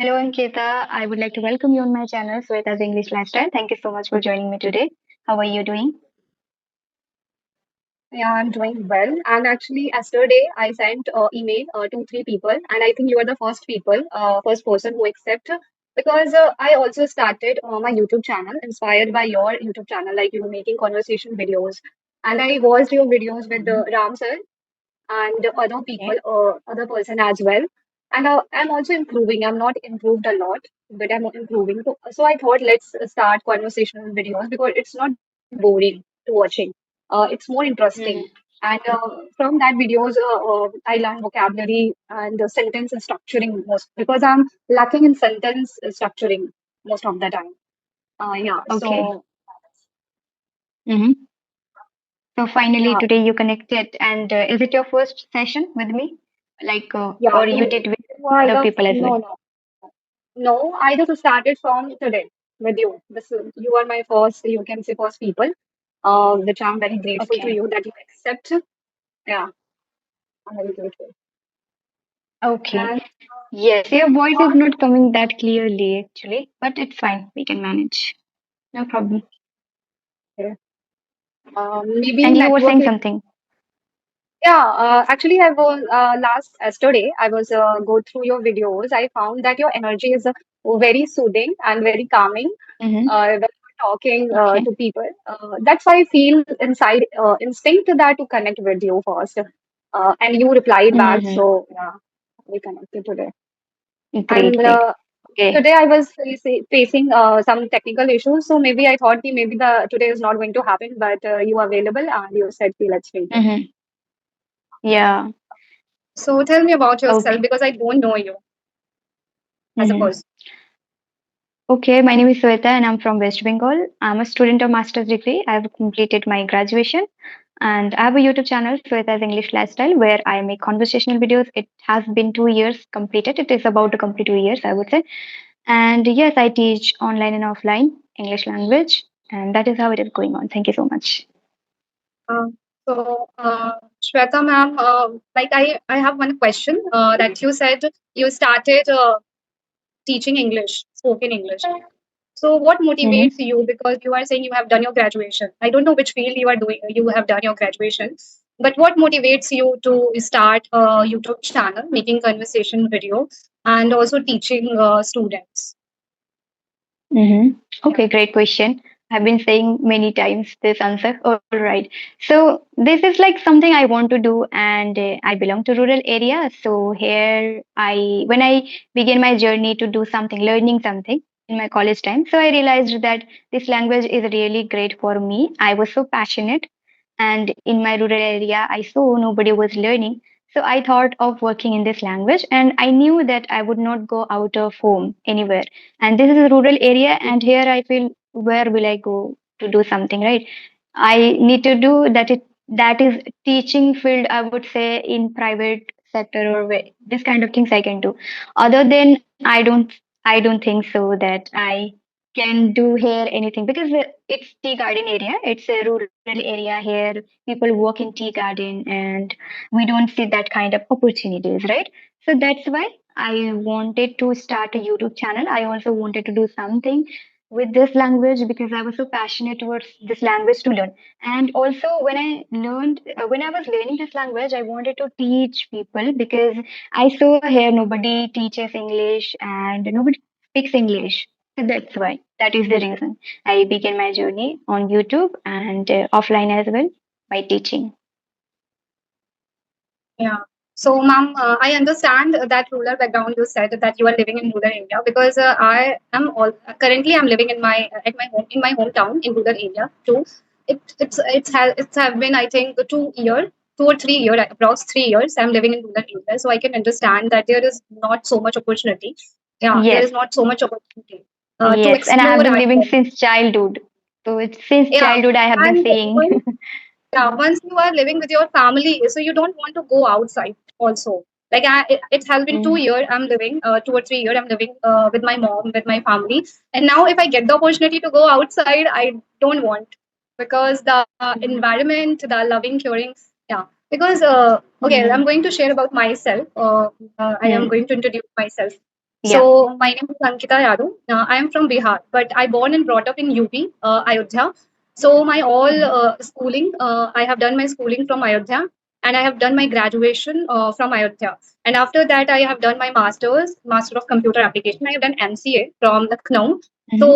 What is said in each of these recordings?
Hello, Ankita. I would like to welcome you on my channel, Swetas English Lifestyle. Thank you so much for joining me today. How are you doing? Yeah, I'm doing well. And actually, yesterday I sent email to three people, and I think you are the first person who accept because I also started my YouTube channel inspired by your YouTube channel, like you making conversation videos, and I watched your videos with Mhm. Ram sir and other people, Okay. other person as well. And I'm also improving. I'm not improved a lot, but I'm improving. So I thought let's start conversational videos because it's not boring to watching. It's more interesting. Mhm. And from that videos, I learned vocabulary and sentence structuring most because I'm lacking in sentence structuring most of the time. Yeah. Okay. So hmm So finally, yeah, today you connected, and is it your first session with me? yeah. Or you did with You are other the people as well? no, no. No, I just started from today with you. You are my first, you can say first people, which I'm very grateful to Okay. you that you accept. Yeah, I'm very grateful. Okay. And Yes, your voice is not coming that clearly, actually, but it's fine. We can manage. No problem. maybe And you were network saying is. something. Yeah, actually, I was last yesterday. I was go through your videos. I found that your energy is very soothing and very calming. When you're talking Okay. to people, that's why I feel inside instinct that to connect with you first. And you replied back, hmm so yeah, we connected today. Great, And great. Okay. today I was facing some technical issues, so maybe I thought कि maybe the today is not going to happen, but you are available and you said, "Okay, let's make it." hmm Yeah. So tell me about yourself Okay. because I don't know you as a hmm person. Okay, my name is Sweta and I'm from West Bengal. I'm a student of master's degree. I've completed my graduation and I have a YouTube channel, Swetas English Lifestyle, where I make conversational videos. It has been 2 years completed. It is about to complete 2 years, I would say. And yes, I teach online and offline English language, and that is how it is going on. Thank you so much. Uh, Shweta ma'am, like I have one question that you said you started teaching English, spoken English. So what motivates hmm you? Because you are saying you have done your graduation. I don't know which field you are doing. You have done your graduation, but what motivates you to start a YouTube channel, making conversation videos, and also teaching students? hmm Yeah. Okay, great question. I've been saying many times this answer. All right. So this is like something I want to do, and I belong to rural area. So here, when I began my journey to do something, learning something in my college time, so I realized that this language is really great for me. I was so passionate, and in my rural area, I saw nobody was learning. So I thought of working in this language, and I knew that I would not go out of home anywhere, and this is a rural area, and here I feel, where will I go to do something, right? I need to do that. That is teaching field, I would say, in private sector, or this kind of things I can do. Other than, I don't think so that I can do here anything, because it's tea garden area. It's a rural area. Here people work in tea garden, and we don't see that kind of opportunities, right? So that's why I wanted to start a YouTube channel. I also wanted to do something with this language because I was so passionate towards this language to learn. And also, when I was learning this language, I wanted to teach people because I saw here nobody teaches English and nobody speaks English. So that's why. That is the reason I began my journey on YouTube and offline as well by teaching. Yeah. So, ma'am, I understand that rural background you said that you are living in rural area because I am all currently I'm living in my at my home in my hometown in rural area too. It's have been I think 2 year, 2 or 3 year approx 3 years I'm living in rural area, so I can understand that there is not so much opportunity. Yeah, there Yes. is not so much opportunity to Yes, and I have explore been living ourselves. since childhood. So it's since Yeah, childhood I have been and seeing. yeah, once you are living with your family, so you don't want to go outside also. Like it has been two Mm, years I'm living, 2 or 3 years I'm living with my mom, with my family. And now if I get the opportunity to go outside, I don't want because the mm, environment, the loving, caring, yeah. Because okay, I'm mm, going to share about myself. I am mm. going to introduce myself. Yeah. So my name is Ankita Yadav. I am from Bihar, but I born and brought up in UP, Ayodhya. So my all Mhm. schooling, I have done my schooling from Ayodhya, and I have done my graduation from Ayodhya. And after that, I have done my masters, Master of Computer Application. I have done MCA from Lucknow. Mhm. So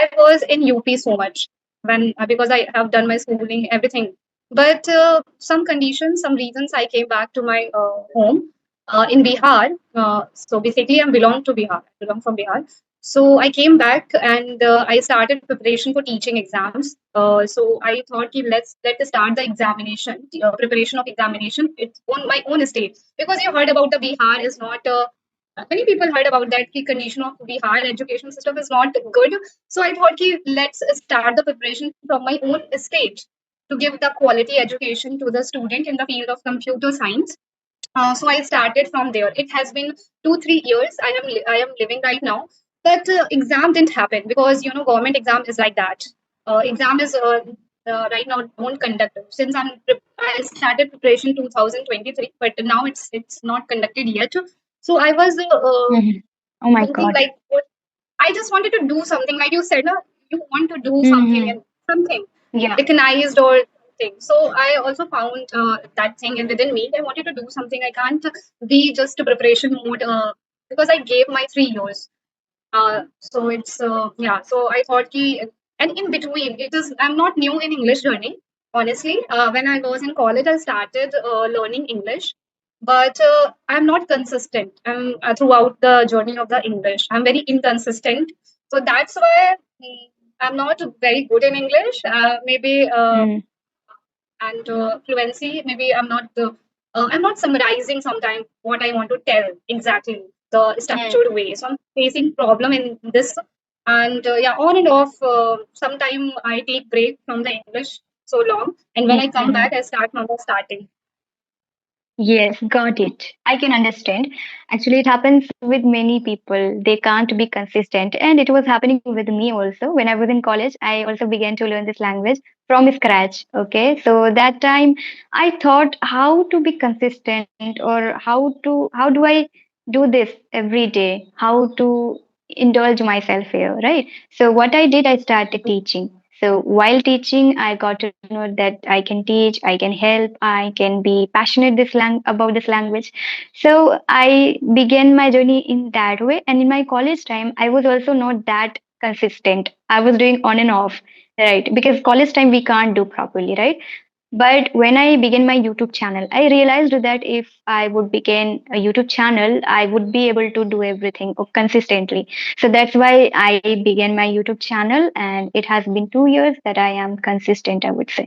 I was in UP so much when because I have done my schooling, everything. But some conditions, some reasons, I came back to my home in Bihar. So basically, I belong to Bihar. I belong from Bihar. So I came back and I started preparation for teaching exams. So I thought, ki let's start the examination, preparation of examination. It's on my own state because you heard about the Bihar is not. Many people heard about that. The condition of Bihar education system is not good. So I thought, ki let's start the preparation from my own state to give the quality education to the student in the field of computer science. So I started from there. It has been 2 3 years. I am living right now, but exam didn't happen because government exam is like that. Exam is right now don't conduct since I started preparation 2023, but now it's not conducted yet. So I was Mhm. Oh my thinking God. like what I just wanted to do something like you said. You want to do something Mhm. and something Yeah. recognized or something. So I also found that thing and within me. I wanted to do something. I can't be just a preparation mode because I gave my 3 years. So it's yeah. So I thought ki, and in between, it is I'm not new in English journey. Honestly, when I was in college, I started learning English, but I'm not consistent. I'm throughout the journey of the English. I'm very inconsistent. So that's why I'm not very good in English. Maybe Mm. and fluency. Maybe I'm not summarizing sometimes what I want to tell exactly the Mm. structured way. So I'm facing problem in this, and yeah, on and off. Sometime I take break from the English so long, and when I come Mhm. back, I start from the starting. Yes, got it. I can understand. Actually, it happens with many people. They can't be consistent. And it was happening with me also. When I was in college, I also began to learn this language from scratch. Okay. So that time I thought how to be consistent or how do I do this every day? How to indulge myself here, right? So what I did, I started teaching. So while teaching, I got to know that I can teach, I can help, I can be passionate about this language. So I began my journey in that way. And in my college time, I was also not that consistent. I was doing on and off, right? Because college time we can't do properly, right? But when I began my YouTube channel, I realized that if I would begin a YouTube channel, I would be able to do everything consistently. So that's why I began my YouTube channel, and it has been 2 years that I am consistent, I would say.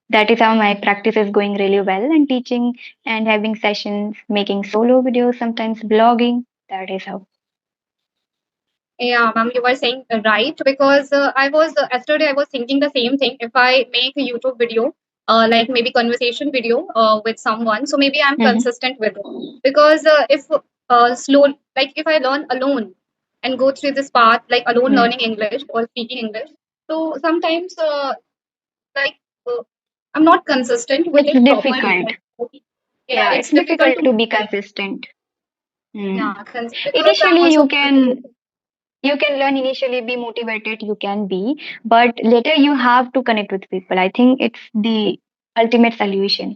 That is how my practice is going really well, and teaching and having sessions, making solo videos, sometimes blogging. That is how. Yeah, ma'am, you were saying right because I was yesterday I was thinking the same thing. If I make a YouTube video, like maybe conversation video with someone, so maybe I'm Hmm. consistent with it. Because if slow, like if I learn alone and go through this path, like alone Hmm. learning English or speaking English, so sometimes like uh, I'm not consistent with It's it properly. difficult. Yeah, Yeah, it's it's difficult difficult to to be consistent. Hmm. yeah, because I'm Initially, also you can learn initially, be motivated, you can be, but later you have to connect with people. I think it's the ultimate solution.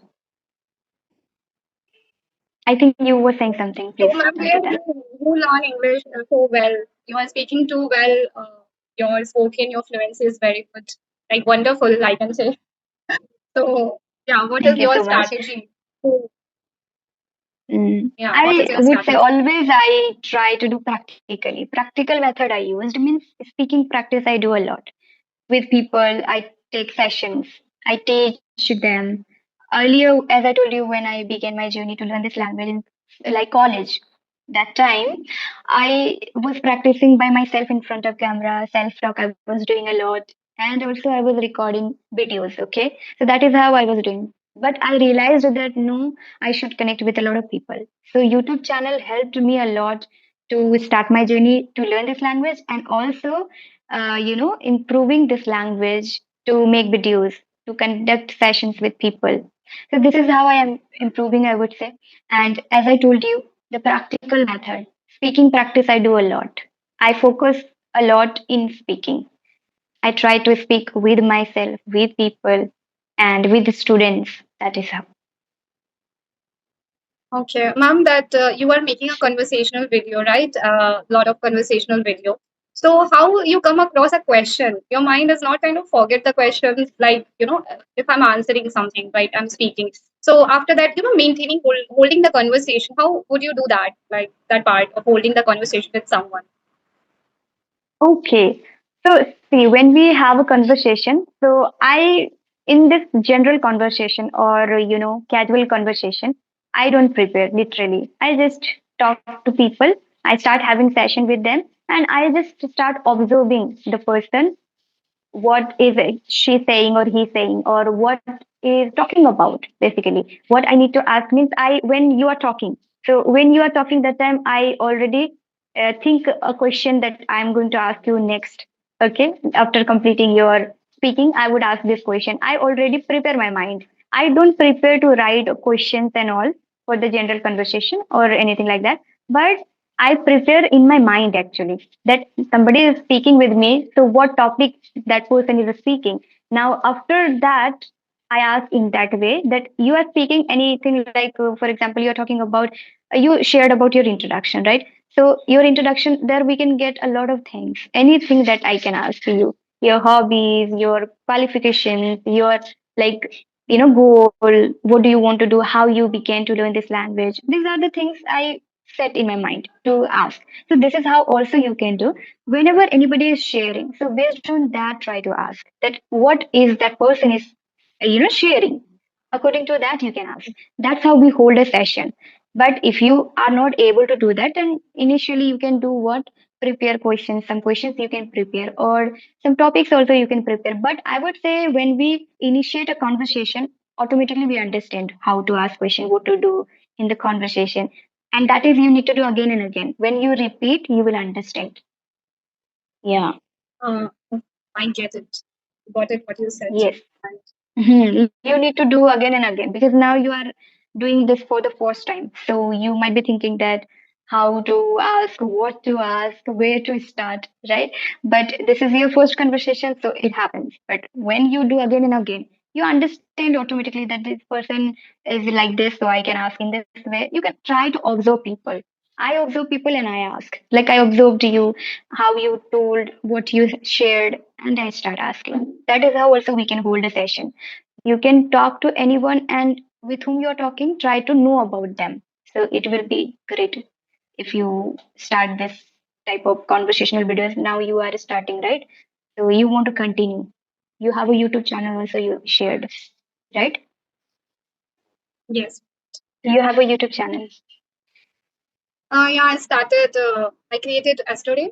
I think you were saying something, So, please, ma'am, where Ankita. you learn English so well? You are speaking too well. Your spoken, your fluency is very good, like wonderful, I can say. So, yeah, what is Thank you your so much. strategy? So, yeah, what is I your would say strategy? always I try to do practically. Practical method I used means speaking practice I do a lot. With people, I take sessions, I teach them. Earlier, as I told you, when I began my journey to learn this language in like college, that time I was practicing by myself in front of camera, self talk. I was doing a lot, and also I was recording videos. Okay, so that is how I was doing. But I realized that no, I should connect with a lot of people. So YouTube channel helped me a lot to start my journey to learn this language, and also improving this language to make videos, to conduct sessions with people. So this is how I am improving, I would say. And as I told you, the practical method. Speaking practice, I do a lot. I focus a lot in speaking. I try to speak with myself, with people, and with the students. That is how. Okay, ma'am, that you are making a conversational video, right? A lot of conversational video. So how you come across a question? Your mind does not kind of forget the questions, like, if I'm answering something, right? I'm speaking. So after that, maintaining holding the conversation. How would you do that? Like that part of holding the conversation with someone. Okay. So, see, when we have a conversation, so in this general conversation or, casual conversation, I don't prepare literally. I just talk to people. I start having session with them and I just start observing the person, what is it she saying or he saying, or what is talking about. Basically what I need to ask means, I when you are talking, so when you are talking, that time I already think a question that I'm going to ask you next. Okay, after completing your speaking, I would ask this question. I already prepare my mind. I don't prepare to write questions and all for the general conversation or anything like that, but I prepare in my mind actually that somebody is speaking with me. So what topic that person is speaking. Now, after that, I ask in that way that you are speaking anything like, for example, you're talking about, you shared about your introduction, right? So, your introduction, there we can get a lot of things, anything that I can ask you, your hobbies, your qualifications, your like, goal, what do you want to do, how you began to learn this language. These are the things I set in my mind to ask. So, this is how also you can do whenever anybody is sharing. So based on that, try to ask that what is that person is sharing. According to that, you can ask. That's how we hold a session. But if you are not able to do that, then initially you can do what, prepare questions. Some questions you can prepare, or some topics also you can prepare. But I would say when we initiate a conversation, automatically we understand how to ask question, what to do in the conversation, and that is you need to do again and again. When you repeat, you will understand. Yeah. Uh, I get it. Got it. What you said. Yes. And You need to do again and again because now you are doing this for the first time. So you might be thinking that how to ask, what to ask, where to start, right? But this is your first conversation, so it happens. But when you do again and again, you understand automatically that this person is like this, so I can ask in this way. You can try to observe people. I observe people and I ask. Like I observed you, how you told, what you shared, and I start asking. That is how also we can hold a session. You can talk to anyone and with whom you're talking, try to know about them. So it will be great if you start this type of conversational videos. Now you are starting, right? So you want to continue. You have a YouTube channel also you shared, right? yes. You have a YouTube channel. Yeah, I created yesterday.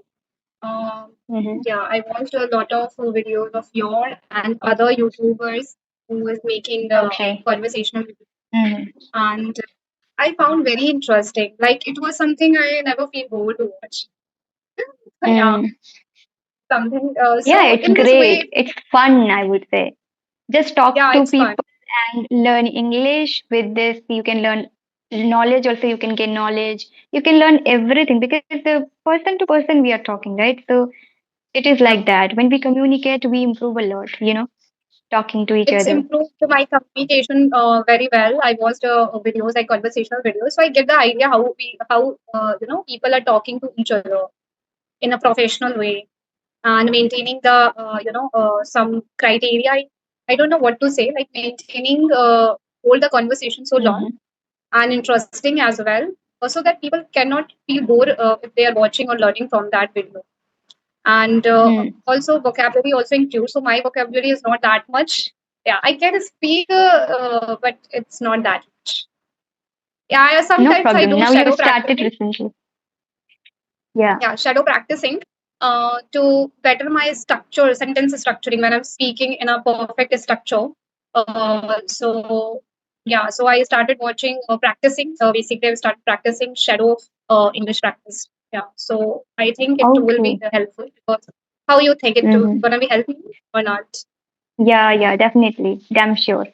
Um, Mm-hmm. yeah, I watched a lot of videos of your and other YouTubers who is making the Okay. conversational videos. Mm-hmm. And I found very interesting. Like it was something I never feel bored to watch. Yeah, Mm. something. Yeah, So it's in this great. way, It's fun, I would say. Just talk yeah, to it's fun. people and learn English. With this, you can learn knowledge, also, you can gain knowledge. You can learn everything because the person to person we are talking, right? So it is Yeah. like that. When we communicate, we improve a lot, talking to each It's other. improved my communication very well. I watched videos like conversational videos, so I get the idea how people are talking to each other in a professional way and maintaining the some criteria. I don't know what to say, like maintaining hold the conversation so long Hmm. and interesting as well, so that people cannot feel bored if they are watching or learning from that video. And Hmm. also vocabulary also includes. So my vocabulary is not that much. Yeah, I can speak, but it's not that much. Yeah, No sometimes I problem. do Now you shadow started practicing. recently. Yeah. Yeah, shadow practicing to better my structure, sentence structuring when I'm speaking in a perfect structure. So yeah, so I started watching practicing. Basically, I started practicing shadow English practice. Yeah, so I think it will be Okay. helpful. Because how you think it will Hmm. gonna be helpful or not? Yeah, yeah, definitely. Damn sure.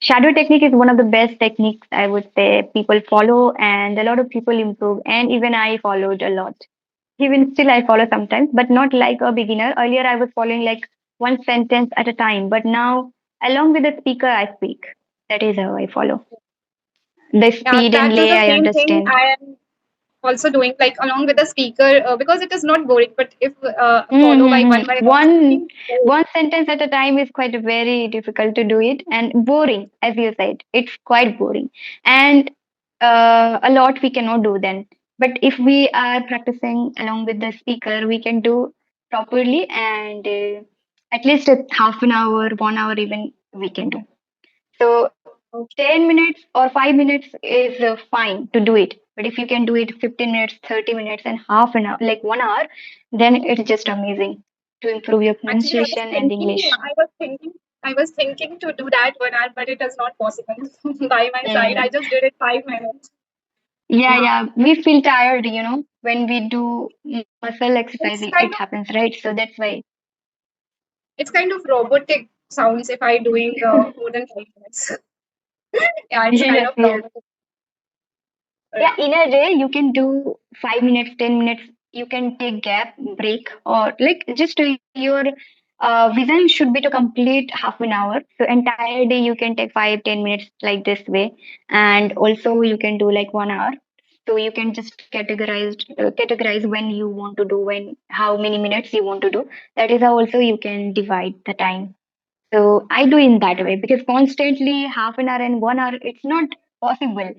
Shadow technique is one of the best techniques I would say people follow, and a lot of people improve. And even I followed a lot. Even still, I follow sometimes, but not like a beginner. Earlier, I was following like one sentence at a time, but now, along with the speaker, I speak. That is how I follow. The Yeah, speed and that is lay, the I same thing understand. I am also doing, like along with the speaker, because it is not boring. But if follow by Mm-hmm. one speaking, so One sentence at a time is quite very difficult to do it and boring, as you said. It's quite boring, and a lot we cannot do then. But if we are practicing along with the speaker, we can do properly, and at least a half an hour, 1 hour, even we can do. So okay. 10 minutes or 5 minutes is fine to do it. But if you can do it 15 minutes, 30 minutes, and half an hour, like 1 hour, then it's just amazing to improve your Actually, pronunciation and English. I was thinking to do that 1 hour, but it is not possible by my side. I Mm. just did it 5 minutes. Yeah, Yeah, yeah. We feel tired, when we do muscle it's exercising, kind it of happens, right? So that's why. it's kind of robotic sounds if I doing more than 5 minutes. Yeah, it's kind Yes, of yes. robotic. Yeah, Yeah. in a day you can do 5 minutes, 10 minutes. You can take gap, break, or like just your vision should be to complete half an hour. So entire day you can take 5, 10 minutes like this way, and also you can do like 1 hour. So you can just categorize when you want to do, when how many minutes you want to do. That is how also you can divide the time. So I do in that way because constantly half an hour and 1 hour, it's not possible.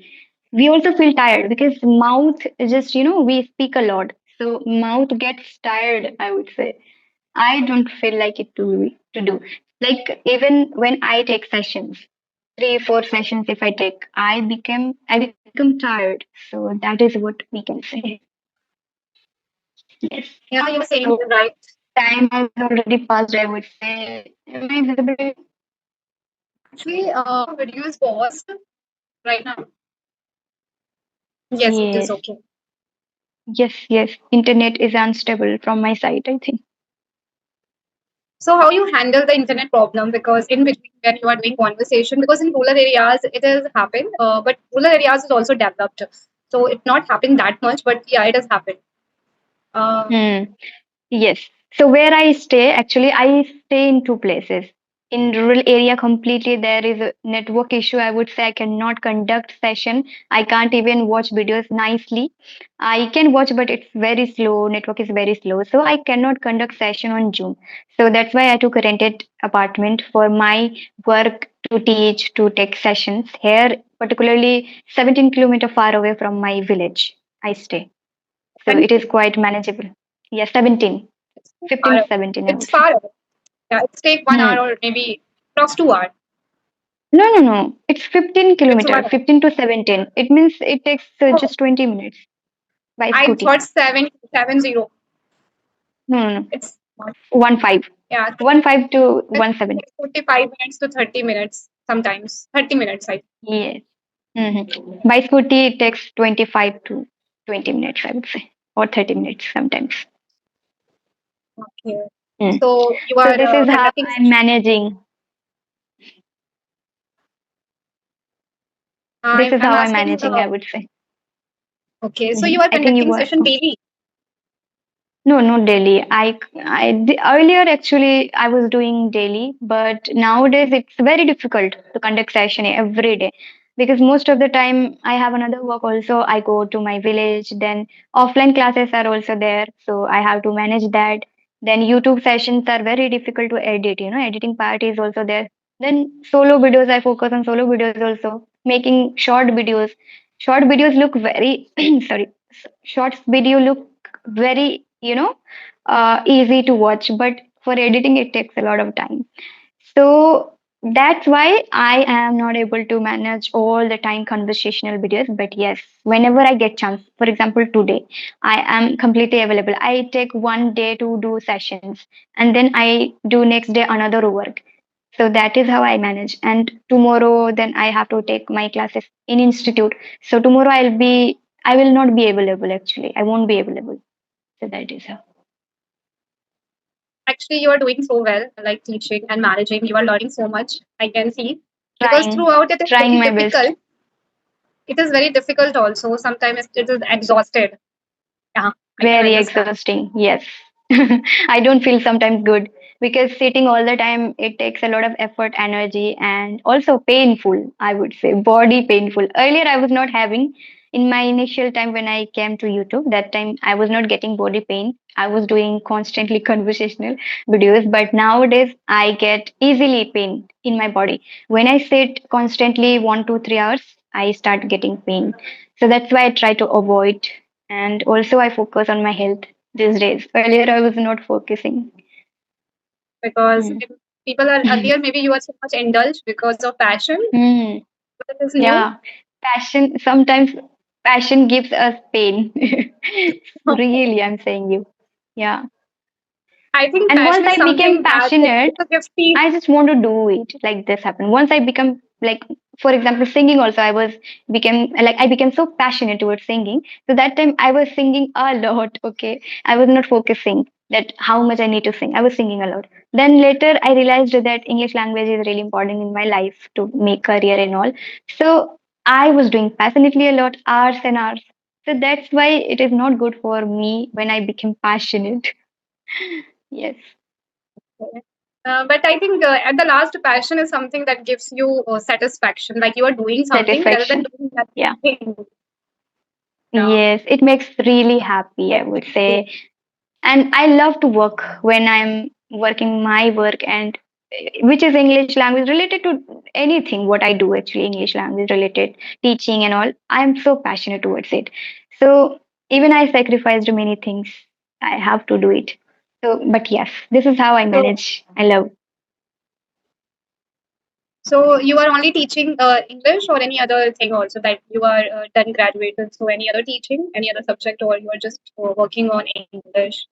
We also feel tired because mouth is just, we speak a lot. So mouth gets tired, I would say. I don't feel like it to do. Like even when I take sessions, 3, 4 sessions if I take, I become tired. So that is what we can say. Yes. Yeah, you were saying So right. time has already passed, I would say. Am I visible? Actually, video is paused right now. Yes, it is Yes. okay. Yes. Internet is unstable from my side, I think. So how you handle the internet problem? Because in between when you are doing conversation, because in rural areas it has happened, but rural areas is also developed, so it not happened that much, but yeah, it has happened. Uh, Hmm. Yes. So where I stay, actually, I stay in two places. In rural area, completely there is a network issue. I would say I cannot conduct session. I can't even watch videos nicely. I can watch, but it's very slow. Network is very slow, so I cannot conduct session on Zoom. So that's why I took a rented apartment for my work to teach to take sessions here, particularly 17 kilometer far away from my village. I stay. So it is 17. quite manageable. Yeah, 17, It's too 15 far to away. 17, I It's would say. far away. Yeah, it's take 1 hour Hmm. or maybe plus 2 hours. No. It's 15 It's kilometer, 1 hour. 15 to 17. It means it takes Oh, just 20 minutes by I scooty. thought 770. No. It's not. 1 5. Yeah, 1 5 to it 1 7. takes 45 minutes to 30 minutes sometimes. 30 minutes, I Yes. By scooty, it takes 25 to 20 minutes, I would say, or 30 minutes sometimes. think. Okay. Hmm. So you So are this is how conducting I'm session. managing. This is I'm how I'm asking. managing, I would say. Okay, so you are I think you conducting were. session daily. No, not daily. Earlier actually I was doing daily, but nowadays it's very difficult to conduct session every day because most of the time I have another work also. I go to my village, then offline classes are also there, so I have to manage that. Then YouTube sessions are very difficult to edit. Editing part is also there. Then solo videos, I focus on solo videos also, making short videos. Short videos look very sorry. Shorts video look very easy to watch, but for editing it takes a lot of time. So that's why I am not able to manage all the time conversational videos. But yes, whenever I get chance, for example today, I am completely available. I take one day to do sessions, and then I do next day another work. So that is how I manage. And tomorrow then I have to take my classes in institute. So tomorrow I will not be available, actually. I won't be available. So that is how. Actually, you are doing so well, like teaching and managing. You are learning so much. I can see. because Trying, throughout it is trying very my best. difficult. It is very difficult also. Sometimes it is exhausted. Yeah, I can Very understand. exhausting. Yes. I don't feel sometimes good because sitting all the time, it takes a lot of effort, energy, and also painful, I would say, body painful. Earlier, I was not having, in my initial time when I came to YouTube, that time I was not getting body pain. I was doing constantly conversational videos, but nowadays I get easily pain in my body. When I sit constantly 1 to 3 hours, I start getting pain. So that's why I try to avoid, and also I focus on my health these days. Earlier I was not focusing. Because Hmm. people are earlier, maybe you are so much indulged because of passion, Hmm. but it is new. Yeah. Passion, sometimes passion gives us pain. Really, I'm saying you. Yeah. I think And passion once is I became something that is passionate, also gives peace. I just want to do it. Like this happened. Once I become like, for example, singing also, I became so passionate towards singing. So that time I was singing a lot. Okay. I was not focusing that how much I need to sing. I was singing a lot. Then later I realized that English language is really important in my life to make career and all. So I was doing passionately a lot, hours and hours. So that's why it is not good for me when I became passionate. Yes. But I think at the last, passion is something that gives you satisfaction, like you are doing something rather than Satisfaction. doing Yeah. nothing. Yeah. Yes, it makes really happy, I would say. And I love to work when I'm working my work, and which is English language related to anything what I do, actually English language related teaching and all. I'm so passionate towards it. So even I sacrificed many things. I have to do it. So but yes, this is how I So, manage. I love. so you are only teaching English or any other thing also that you are done graduated? So any other teaching, any other subject, or you are just working on English?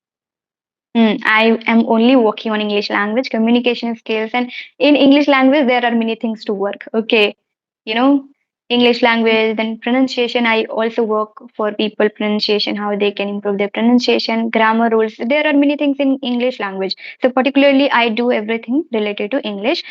I am only working on English language, communication skills, and in English language there are many things to work. Okay, you know, English language, then pronunciation. I also work for people pronunciation, how they can improve their pronunciation, grammar rules. There are many things in English language. So particularly, I do everything related to English.